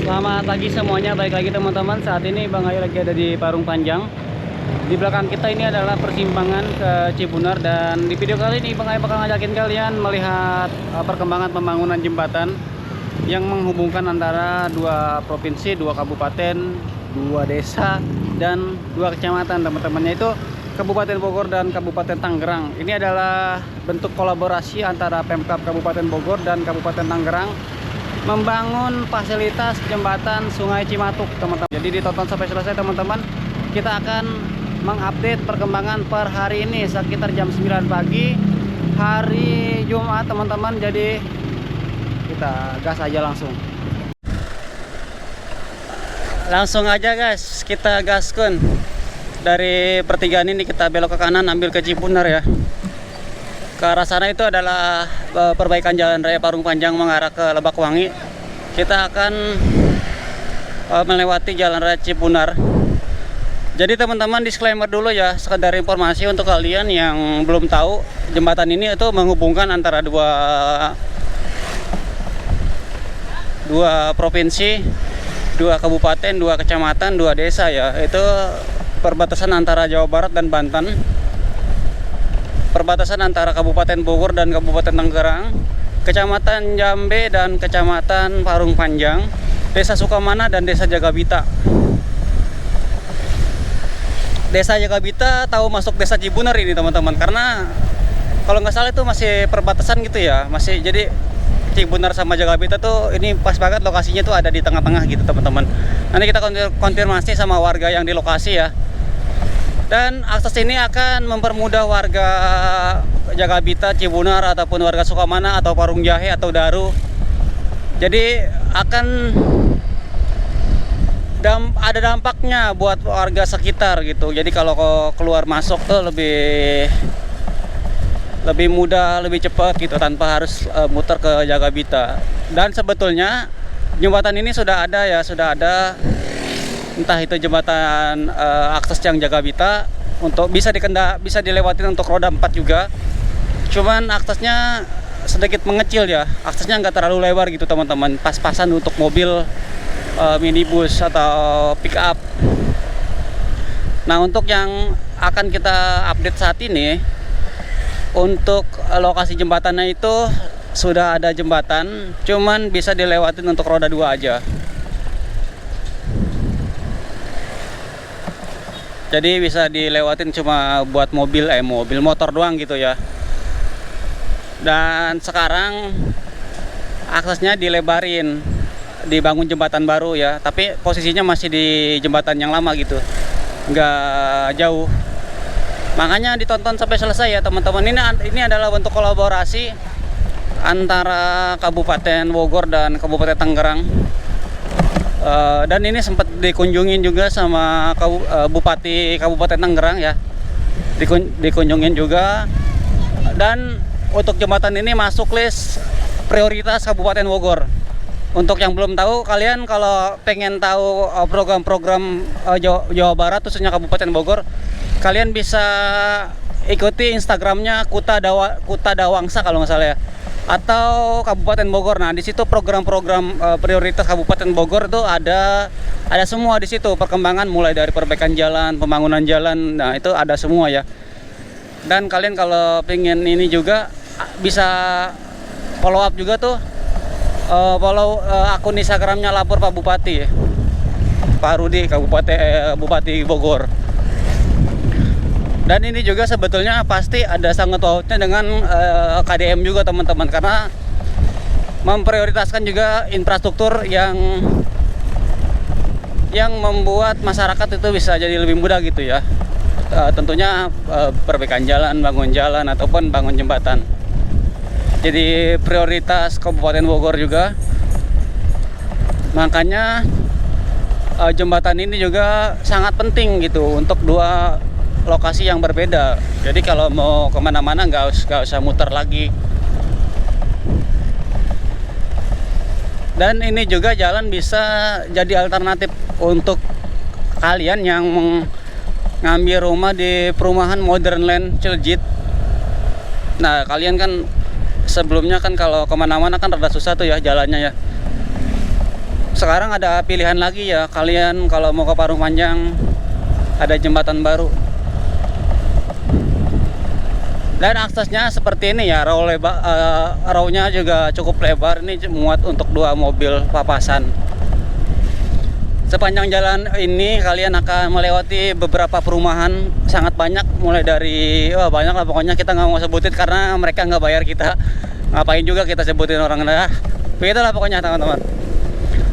Selamat pagi semuanya, baik lagi teman-teman. Saat ini Bang Ayu lagi ada di Parung Panjang. Di belakang kita ini adalah persimpangan ke Cibunar, dan di video kali ini Bang Ayu bakal ngajakin kalian melihat perkembangan pembangunan jembatan yang menghubungkan antara dua provinsi, dua kabupaten, dua desa, dan dua kecamatan teman-temannya, itu Kabupaten Bogor dan Kabupaten Tangerang. Ini adalah bentuk kolaborasi antara Pemkab Kabupaten Bogor dan Kabupaten Tangerang membangun fasilitas jembatan Sungai Cimatuk, teman-teman. Jadi ditonton sampai selesai teman-teman. Kita akan mengupdate perkembangan per hari ini sekitar jam 9 pagi hari Jumat, teman-teman. Jadi kita gas aja langsung. Langsung aja guys, kita gaskun. Dari pertigaan ini kita belok ke kanan, ambil ke Cibunar ya. Ke arah sana itu adalah perbaikan jalan raya Parung Panjang mengarah ke Lebakwangi. Kita akan melewati jalan raya Cibunar. Jadi teman-teman, disclaimer dulu ya, sekedar informasi untuk kalian yang belum tahu, jembatan ini itu menghubungkan antara dua provinsi, dua kabupaten, dua kecamatan, dua desa ya. Itu perbatasan antara Jawa Barat dan Banten, perbatasan antara Kabupaten Bogor dan Kabupaten Tangerang, Kecamatan Jambe dan Kecamatan Parung Panjang, Desa Sukamana dan Desa Jagabita. Desa Jagabita tahu masuk Desa Cibunar ini teman-teman, karena kalau nggak salah itu masih perbatasan gitu ya, masih. Jadi Cibunar sama Jagabita tuh ini pas banget lokasinya tuh ada di tengah-tengah gitu teman-teman. Nanti kita konfirmasi sama warga yang di lokasi ya. Dan akses ini akan mempermudah warga Jagabita, Cibunar, ataupun warga Sukamana atau Parung Jahe atau Daru. Jadi akan ada dampaknya buat warga sekitar gitu. Jadi kalau keluar masuk tuh lebih mudah, lebih cepat gitu, tanpa harus muter ke Jagabita. Dan sebetulnya jembatan ini sudah ada ya, entah itu jembatan akses yang Jagabita untuk bisa dilewatin untuk roda 4 juga. Cuman aksesnya sedikit mengecil ya, aksesnya nggak terlalu lebar gitu teman-teman, pas-pasan untuk mobil minibus atau pick up. Nah, untuk yang akan kita update saat ini, untuk lokasi jembatannya itu sudah ada jembatan, cuman bisa dilewatin untuk roda 2 aja. Jadi bisa dilewatin cuma buat mobil motor doang gitu ya. Dan sekarang aksesnya dilebarin, dibangun jembatan baru ya, tapi posisinya masih di jembatan yang lama gitu, nggak jauh. Makanya ditonton sampai selesai ya teman-teman. Ini adalah bentuk kolaborasi antara Kabupaten Bogor dan Kabupaten Tangerang. Dan ini sempat dikunjungin juga sama Bupati Kabupaten Tangerang ya, dikunjungin juga. Dan untuk jembatan ini masuk list prioritas Kabupaten Bogor. Untuk yang belum tahu, kalian kalau pengen tahu program-program Jawa Barat khususnya Kabupaten Bogor, kalian bisa ikuti Instagramnya Kuta Dawangsa kalau nggak salah ya, atau Kabupaten Bogor. Nah, di situ program-program prioritas Kabupaten Bogor itu ada semua di situ, perkembangan mulai dari perbaikan jalan, pembangunan jalan. Nah, itu ada semua ya. Dan kalian kalau pengen ini juga bisa follow up juga tuh, follow akun Instagramnya Lapor Pak Bupati ya, Pak Rudi, Bupati Bogor. Dan ini juga sebetulnya pasti ada sangkut pautnya dengan KDM juga teman-teman, karena memprioritaskan juga infrastruktur yang membuat masyarakat itu bisa jadi lebih mudah gitu ya. Tentunya perbaikan jalan, bangun jalan, ataupun bangun jembatan. Jadi prioritas Kabupaten Bogor juga. Makanya jembatan ini juga sangat penting gitu untuk dua lokasi yang berbeda. Jadi kalau mau kemana-mana nggak usah muter lagi. Dan ini juga jalan bisa jadi alternatif untuk kalian yang ngambil rumah di perumahan Modern Land Ciljit. Nah, kalian kan sebelumnya kan kalau kemana-mana kan rada susah tuh ya jalannya ya. sekarang ada pilihan lagi ya, kalian kalau mau ke Parung Panjang ada jembatan baru. Dan aksesnya seperti ini ya, row-nya juga cukup lebar, ini muat untuk 2 mobil papasan. Sepanjang jalan ini kalian akan melewati beberapa perumahan, sangat banyak, mulai dari banyak lah pokoknya, kita nggak mau sebutin karena mereka nggak bayar kita. Ngapain juga kita sebutin orang dah. Begitu lah pokoknya teman-teman.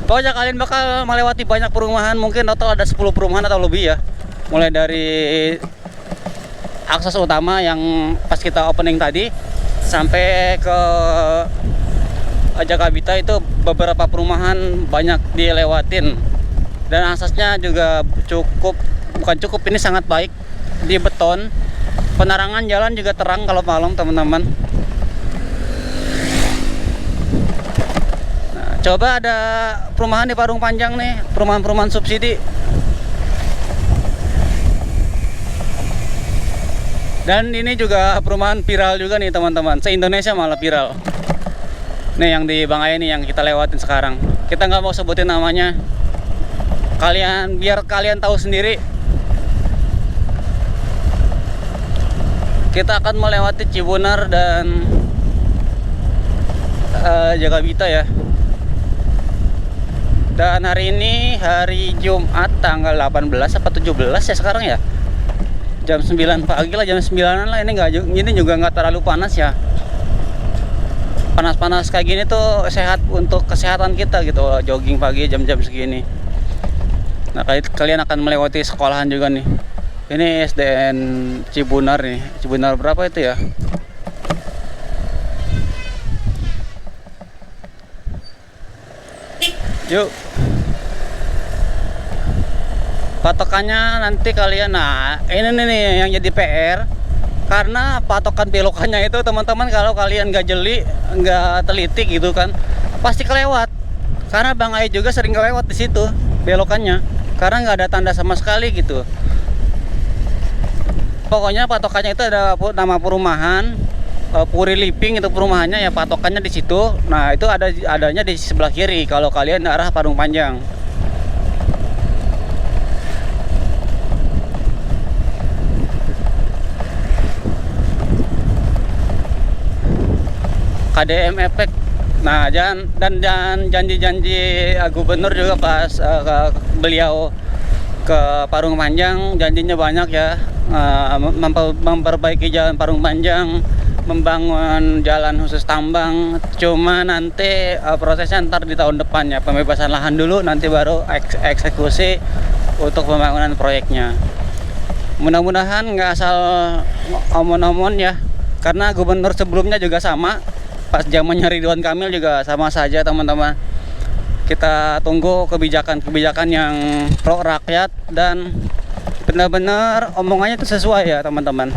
Pokoknya kalian bakal melewati banyak perumahan, mungkin total ada 10 perumahan atau lebih ya. Mulai dari akses utama yang pas kita opening tadi sampai ke Jagabita, itu beberapa perumahan banyak dilewatin. Dan aksesnya juga bukan cukup, ini sangat baik, di beton. Penerangan jalan juga terang kalau malam teman-teman. Nah, coba ada perumahan di Parung Panjang nih, perumahan-perumahan subsidi. Dan ini juga perumahan viral juga nih teman-teman, se-Indonesia malah viral. Nih yang di Bangaya nih yang kita lewatin sekarang. Kita nggak mau sebutin namanya, biar kalian tahu sendiri. Kita akan melewati Cibunar dan Jagabita ya. Dan hari ini hari Jumat tanggal 18 apa 17 ya sekarang ya. Jam 9 pagi lah, jam 9-an lah. Ini juga nggak terlalu panas ya. Panas-panas kayak gini tuh sehat untuk kesehatan kita gitu, jogging pagi jam-jam segini. Nah, kalian akan melewati sekolahan juga nih. Ini SDN Cibunar nih. Cibunar berapa itu ya? Yuk. Patokannya nanti kalian, nah ini nih yang jadi PR, karena patokan belokannya itu teman-teman, kalau kalian nggak jeli, nggak teliti gitu kan, pasti kelewat. Karena Bang Ai juga sering kelewat di situ belokannya, karena nggak ada tanda sama sekali gitu. Pokoknya patokannya itu ada nama perumahan, Puri Living itu perumahannya ya, patokannya di situ. Nah itu adanya di sebelah kiri kalau kalian arah Parung Panjang. KDM Efek. Nah, dan janji-janji gubernur juga pas beliau ke Parung Panjang, janjinya banyak ya, memperbaiki jalan Parung Panjang, membangun jalan khusus tambang. Cuma nanti prosesnya ntar di tahun depan ya, pembebasan lahan dulu, nanti baru eksekusi untuk pembangunan proyeknya. Mudah-mudahan nggak asal omon-omon ya, karena gubernur sebelumnya juga sama. Pas zamannya Ridwan Kamil juga sama saja teman-teman. Kita tunggu kebijakan-kebijakan yang pro rakyat dan benar-benar omongannya itu sesuai ya teman-teman.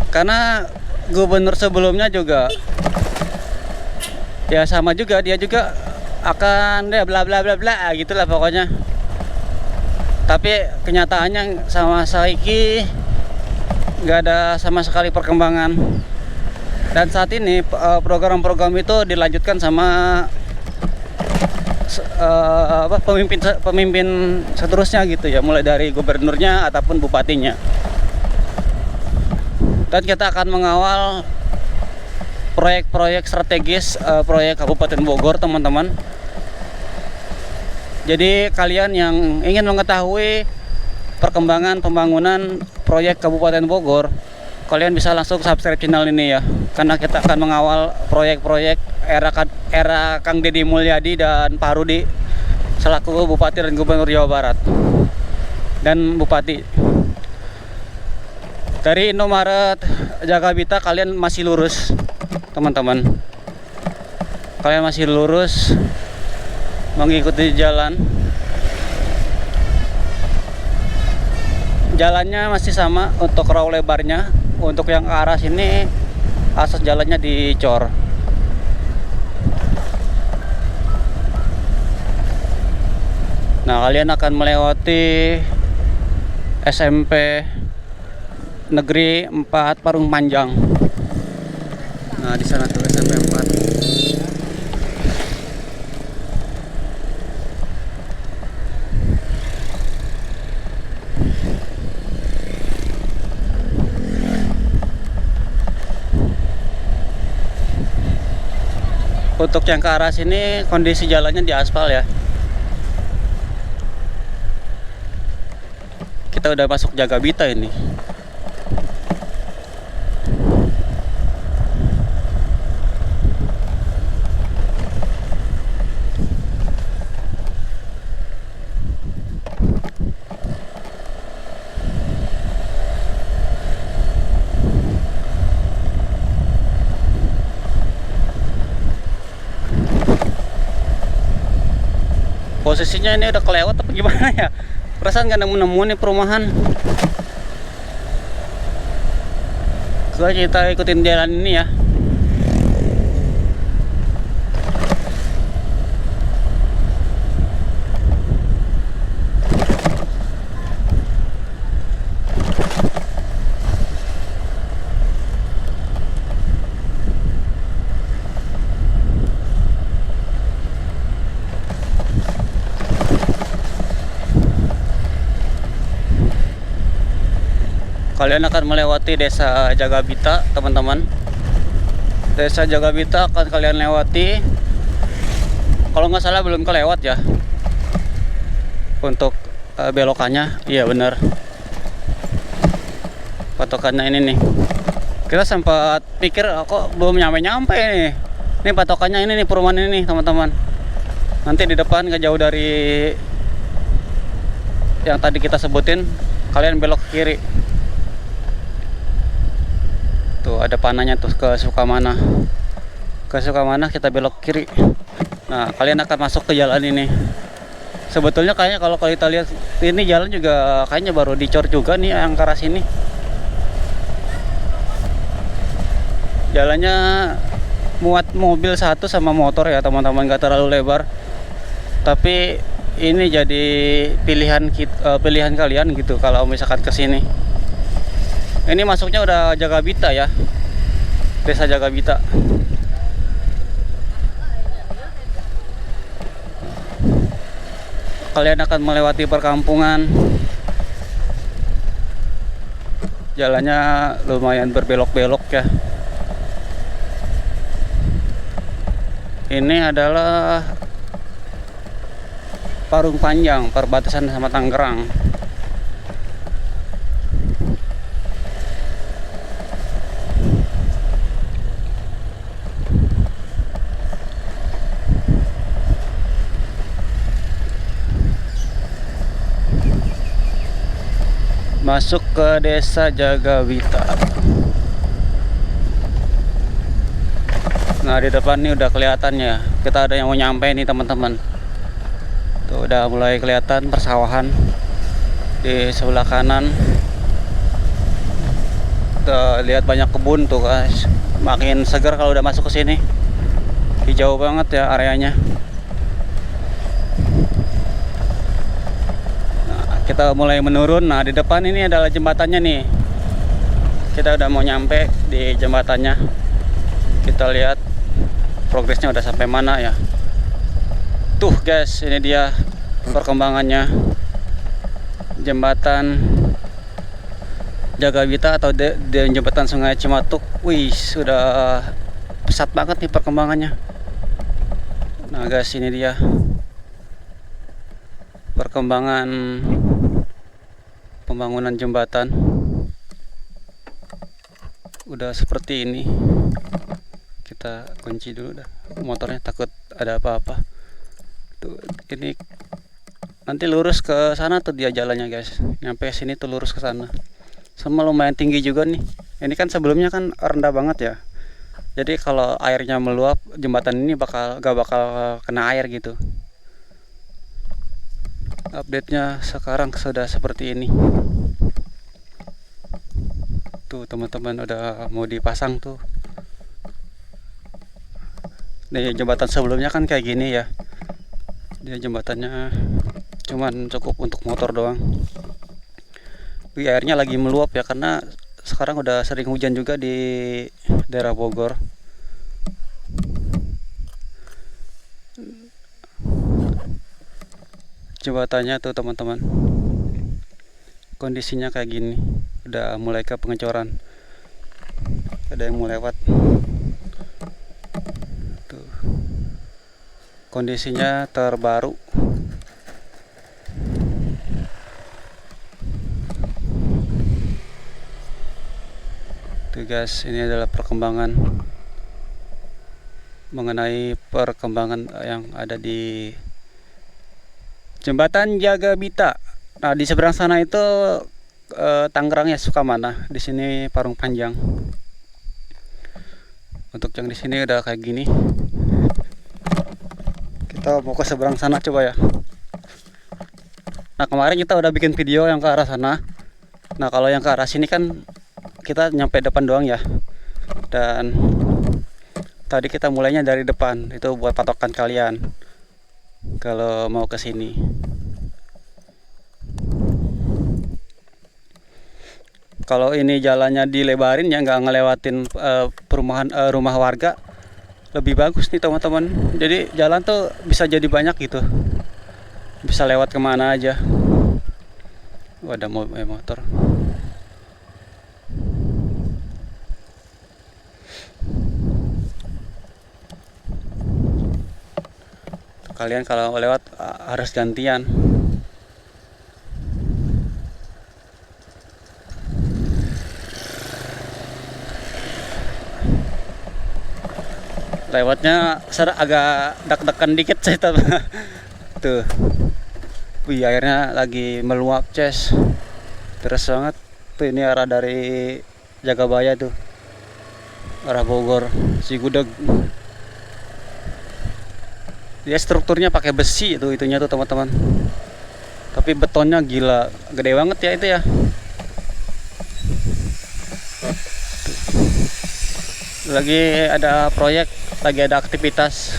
Karena gubernur sebelumnya juga ya sama juga, dia juga akan ya bla bla bla bla gitulah pokoknya. Tapi kenyataannya sama Saiki nggak ada sama sekali perkembangan. Dan saat ini program-program itu dilanjutkan sama pemimpin seterusnya gitu ya, mulai dari gubernurnya ataupun bupatinya. Dan kita akan mengawal proyek-proyek strategis, proyek Kabupaten Bogor teman-teman. Jadi kalian yang ingin mengetahui perkembangan pembangunan proyek Kabupaten Bogor, kalian bisa langsung subscribe channel ini ya, karena kita akan mengawal proyek-proyek era Kang Deddy Mulyadi dan Pak Rudi selaku Bupati dan Gubernur Jawa Barat dan Bupati. Dari Indomaret Jagabita kalian masih lurus teman-teman, kalian masih lurus mengikuti jalannya masih sama untuk raw lebarnya. Untuk yang ke arah sini akses jalannya dicor. Nah, kalian akan melewati SMP Negeri 4 Parung Panjang. Nah, di sana tuh SMP 4. Untuk yang ke arah sini kondisi jalannya di aspal ya. Kita udah masuk Jagabita ini. Posisinya ini udah kelewat apa gimana ya? Perasaan gak nemu-nemu nih perumahan. Kita ikutin jalan ini ya. Kalian akan melewati desa Jagabita, teman-teman. Desa Jagabita akan kalian lewati. Kalau nggak salah belum kelewat ya. Untuk belokannya, iya bener. Patokannya ini nih. Kita sempat pikir kok belum nyampe nih. Ini patokannya ini nih, perumahan ini nih, teman-teman. Nanti di depan nggak jauh dari yang tadi kita sebutin, kalian belok ke kiri. Tuh ada panahnya tuh, ke Sukamana. Ke Sukamana kita belok kiri. Nah, kalian akan masuk ke jalan ini. Sebetulnya kayaknya kalau kita lihat ini jalan juga kayaknya baru dicor juga nih yang ke arah sini. Jalannya muat mobil satu sama motor ya, teman-teman, gak terlalu lebar. Tapi ini jadi pilihan kalian gitu kalau misalkan ke sini. Ini masuknya udah Jagabita ya, desa Jagabita. Kalian akan melewati perkampungan. Jalannya lumayan berbelok-belok ya. Ini adalah Parung Panjang, perbatasan sama Tangerang. Masuk ke desa Jagabita. Nah, di depan nih udah kelihatan ya. Kita ada yang mau nyampe nih, teman-teman. Tuh udah mulai kelihatan persawahan di sebelah kanan. Tuh, lihat banyak kebun tuh, guys. Makin segar kalau udah masuk ke sini. Hijau banget ya areanya. Kita mulai menurun. Nah, di depan ini adalah jembatannya nih. Kita udah mau nyampe di jembatannya. Kita lihat progresnya udah sampai mana ya. Tuh guys, ini dia perkembangannya jembatan Jagabita atau jembatan Sungai Cimatuk. Wih, sudah pesat banget nih perkembangannya. Nah guys, ini dia perkembangan pembangunan jembatan. Udah seperti ini. Kita kunci dulu dah motornya, takut ada apa-apa. Tuh, ini nanti lurus ke sana tuh dia jalannya guys. Nyampe sini tuh lurus ke sana. Sama lumayan tinggi juga nih. Ini kan sebelumnya kan rendah banget ya. Jadi kalau airnya meluap, jembatan ini gak bakal kena air gitu. Update-nya sekarang sudah seperti ini. Tuh teman-teman, udah mau dipasang tuh. Nih jembatan sebelumnya kan kayak gini ya. Dia jembatannya cuman cukup untuk motor doang. Tapi airnya lagi meluap ya, karena sekarang udah sering hujan juga di daerah Bogor. Jembatannya tuh teman-teman, kondisinya kayak gini, udah mulai ke pengecoran. Ada yang mau lewat tuh. kondisinya terbaru. Tuh guys, ini adalah perkembangan mengenai perkembangan yang ada di Jembatan Jagabita. Nah, di seberang sana itu Tangerang ya, Sukamana. Di sini Parung Panjang. Untuk yang di sini udah kayak gini. Kita mau ke seberang sana coba ya. Nah, kemarin kita udah bikin video yang ke arah sana. Nah, kalau yang ke arah sini kan kita nyampe depan doang ya. Dan tadi kita mulainya dari depan. Itu buat patokan kalian kalau mau ke sini. Kalau ini jalannya dilebarin ya, nggak ngelewatin perumahan rumah warga, lebih bagus nih teman-teman. Jadi jalan tuh bisa jadi banyak gitu, bisa lewat kemana aja. Ada motor. Kalian kalau lewat harus gantian. Lewatnya agak deg-degan dikit saya tuh. Wih, airnya lagi meluap, Ces. Terus banget. Tuh ini arah dari Jagabaya tuh. Arah Bogor, Cigudeg. Dia strukturnya pakai besi itu itunya tuh teman-teman. Tapi betonnya gila, gede banget ya itu ya. Lagi ada proyek, lagi ada aktivitas.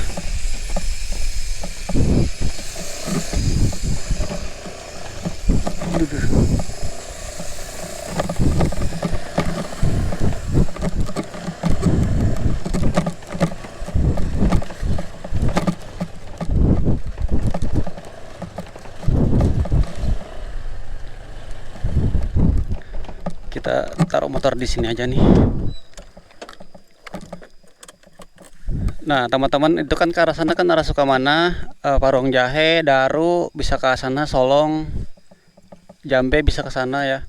Kita taruh motor di sini aja nih. Nah, teman-teman, itu kan ke arah sana kan arah Sukamana, Parung Jahe, Daru, bisa ke sana, Solong, Jambe bisa ke sana ya.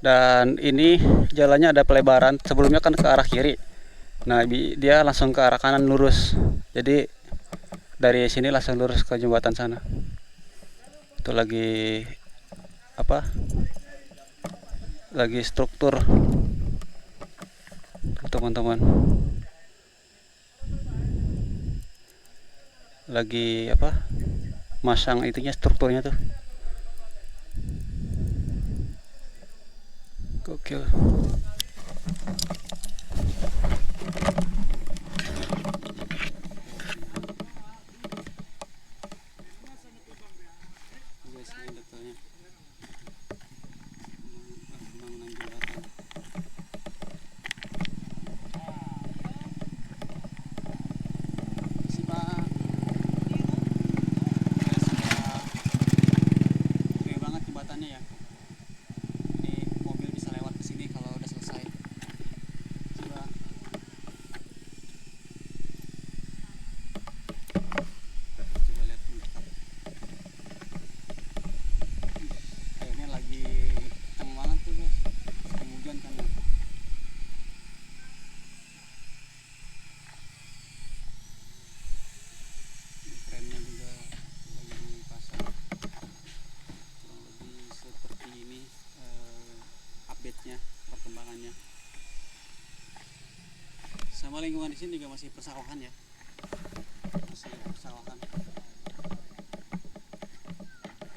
Dan ini jalannya ada pelebaran, sebelumnya kan ke arah kiri. Nah, dia langsung ke arah kanan lurus. Jadi dari sini langsung lurus ke jembatan sana. Itu lagi apa? Lagi struktur, teman-teman. Lagi apa? Masang itunya, strukturnya tuh. Gokil. Perkembangannya sama lingkungan di sini juga masih persawahan ya, masih persawahan.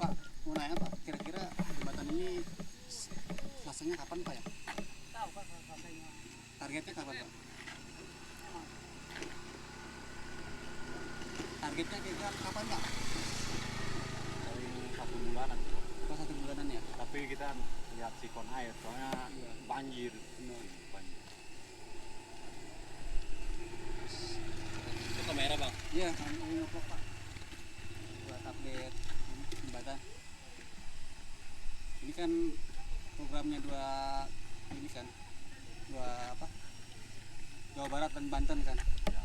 Pak, mau nanya Pak, kira-kira jembatan ini selesainya kapan Pak ya? Tahu Pak selesainya. Targetnya kapan Pak? Targetnya kira-kira kapan Pak? Dari 1 bulanan. Oh, 1 bulanan ya? Tapi kita lihat sikon air, soalnya banjir. Banjir. Itu kamera Bang? Iya, ini ngevlog Pak. Buat update jembatan. Ini kan programnya dua apa? Jawa Barat dan Banten kan? Ya,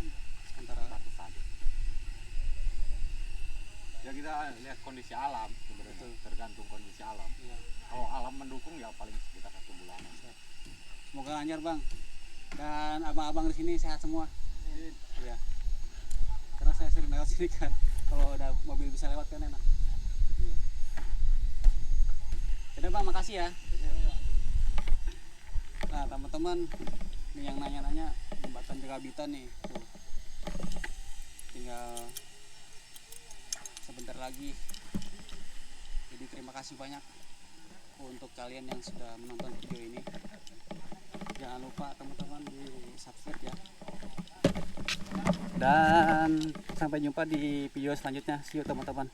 Antara batasan. kita lihat kondisi alam sebenarnya. Betul. Tergantung kondisi alam. Iya. Kalau alam mendukung ya paling sekitar 1 bulanan. Semoga lancar bang. Dan abang-abang di sini sehat semua. Iya. Karena saya sering lewat sini kan. Kalau ada mobil bisa lewat kan enak. Iya. Yaudah bang, makasih ya. Nah teman-teman, ini yang nanya-nanya jembatan Jagabitan nih. Tuh. Tinggal sebentar lagi. Jadi terima kasih banyak untuk kalian yang sudah menonton video ini. Jangan lupa teman-teman di subscribe ya. Dan sampai jumpa di video selanjutnya. See you teman-teman.